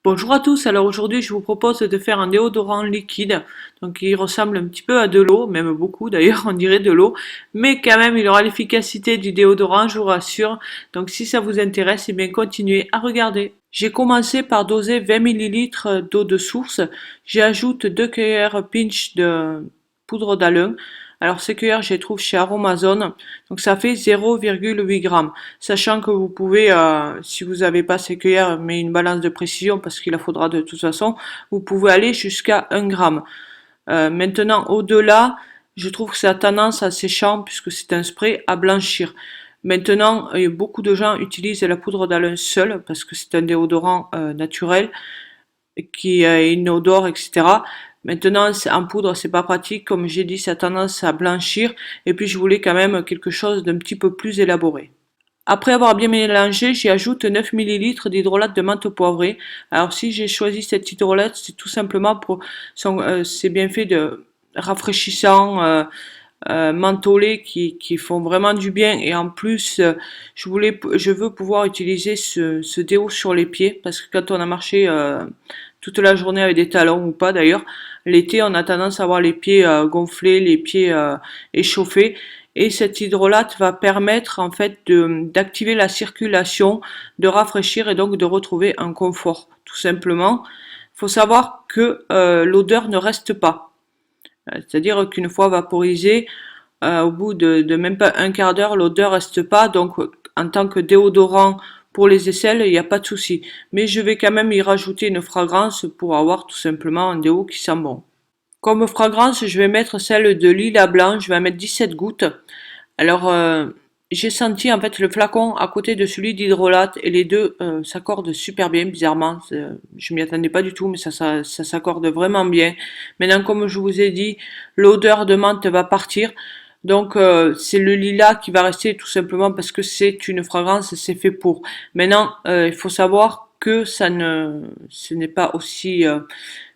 Bonjour à tous, alors aujourd'hui je vous propose de faire un déodorant liquide, donc il ressemble un petit peu à de l'eau, même beaucoup d'ailleurs on dirait de l'eau, mais quand même il aura l'efficacité du déodorant, je vous rassure, donc si ça vous intéresse, eh bien continuez à regarder. J'ai commencé par doser 20 ml d'eau de source, j'ajoute 2 cuillères pinch de poudre d'alun, alors ces cuillères je les trouve chez Aromazone, donc ça fait 0,8 g. Sachant que vous pouvez, si vous n'avez pas ces cuillères, mais une balance de précision parce qu'il la faudra de toute façon, vous pouvez aller jusqu'à 1 gramme. Maintenant, au-delà, je trouve que ça a tendance à séchant, puisque c'est un spray, à blanchir. Maintenant, beaucoup de gens utilisent la poudre d'alun seule parce que c'est un déodorant naturel qui a une odeur, etc. Maintenant, en poudre, c'est pas pratique. Comme j'ai dit, ça a tendance à blanchir. Et puis, je voulais quand même quelque chose d'un petit peu plus élaboré. Après avoir bien mélangé, j'y ajoute 9 ml d'hydrolat de menthe poivrée. Alors si j'ai choisi cet hydrolat, c'est tout simplement pour ses bienfaits de rafraîchissant, mentholés qui font vraiment du bien. Et en plus, je veux pouvoir utiliser ce déo sur les pieds parce que quand on a marché toute la journée avec des talons ou pas d'ailleurs, l'été on a tendance à avoir les pieds gonflés, les pieds échauffés. Et cet hydrolate va permettre en fait d'activer la circulation, de rafraîchir et donc de retrouver un confort, tout simplement. Il faut savoir que l'odeur ne reste pas. C'est-à-dire qu'une fois vaporisée, au bout de même pas un quart d'heure, l'odeur reste pas. Donc en tant que déodorant pour les aisselles, il n'y a pas de souci. Mais je vais quand même y rajouter une fragrance pour avoir tout simplement un déo qui sent bon. Comme fragrance, je vais mettre celle de lilas blanc, je vais en mettre 17 gouttes. Alors, j'ai senti en fait le flacon à côté de celui d'hydrolat et les deux s'accordent super bien, bizarrement. Je m'y attendais pas du tout, mais ça s'accorde vraiment bien. Maintenant, comme je vous ai dit, l'odeur de menthe va partir. Donc, c'est le lilas qui va rester tout simplement parce que c'est une fragrance, c'est fait pour. Maintenant, il faut savoir que ce n'est pas aussi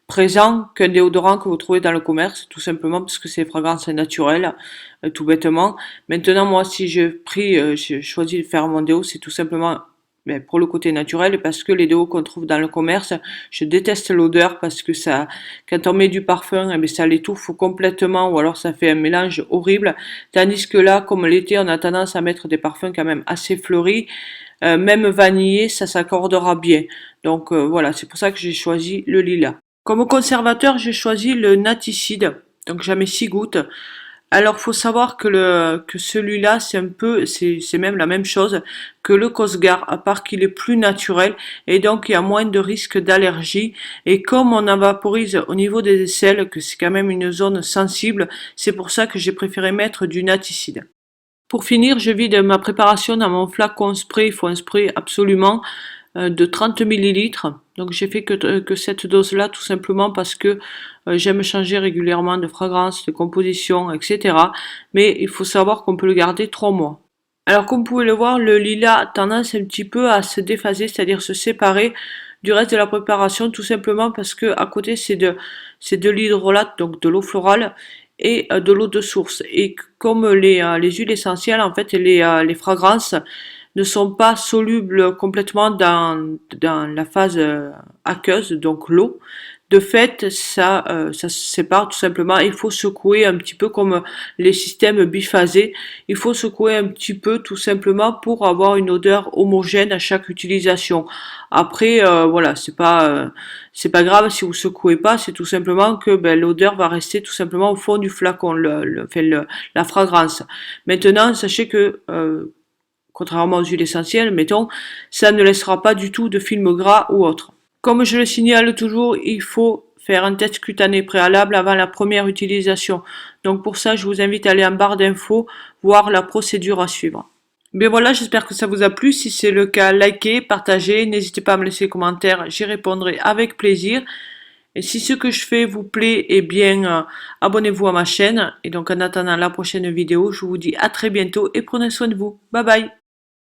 présent qu'un déodorant que vous trouvez dans le commerce, tout simplement parce que c'est des fragrances naturelles, tout bêtement. Maintenant, moi, si j'ai choisi de faire mon déo, c'est tout simplement pour le côté naturel, parce que les déos qu'on trouve dans le commerce, je déteste l'odeur parce que ça, quand on met du parfum, ça l'étouffe complètement ou alors ça fait un mélange horrible. Tandis que là, comme l'été, on a tendance à mettre des parfums quand même assez fleuris, même vanillé, ça s'accordera bien. Donc voilà, c'est pour ça que j'ai choisi le lilas. Comme conservateur, j'ai choisi le Naticide, donc j'en mets 6 gouttes. Alors faut savoir que celui-là, c'est même la même chose que le Cosgar, à part qu'il est plus naturel et donc il y a moins de risque d'allergie. Et comme on en vaporise au niveau des aisselles, que c'est quand même une zone sensible, c'est pour ça que j'ai préféré mettre du Naticide. Pour finir, je vide ma préparation dans mon flacon spray, il faut un spray absolument de 30 millilitres. Donc j'ai fait que cette dose-là tout simplement parce que j'aime changer régulièrement de fragrance, de composition, etc. Mais il faut savoir qu'on peut le garder 3 mois. Alors comme vous pouvez le voir, le lilas a tendance un petit peu à se déphaser, c'est-à-dire se séparer du reste de la préparation, tout simplement parce que à côté c'est de l'hydrolat, donc de l'eau florale, et de l'eau de source. Et comme les huiles essentielles, en fait, les fragrances ne sont pas solubles complètement dans la phase aqueuse, donc l'eau. De fait, ça se sépare tout simplement. Il faut secouer un petit peu comme les systèmes biphasés. Il faut secouer un petit peu tout simplement pour avoir une odeur homogène à chaque utilisation. Après, voilà, c'est pas grave si vous secouez pas. C'est tout simplement que l'odeur va rester tout simplement au fond du flacon, la fragrance. Maintenant, sachez que contrairement aux huiles essentielles, mettons, ça ne laissera pas du tout de film gras ou autre. Comme je le signale toujours, il faut faire un test cutané préalable avant la première utilisation. Donc pour ça, je vous invite à aller en barre d'infos, voir la procédure à suivre. Bien voilà, j'espère que ça vous a plu. Si c'est le cas, likez, partagez, n'hésitez pas à me laisser des commentaires, j'y répondrai avec plaisir. Et si ce que je fais vous plaît, eh bien, abonnez-vous à ma chaîne. Et donc en attendant la prochaine vidéo, je vous dis à très bientôt et prenez soin de vous. Bye bye.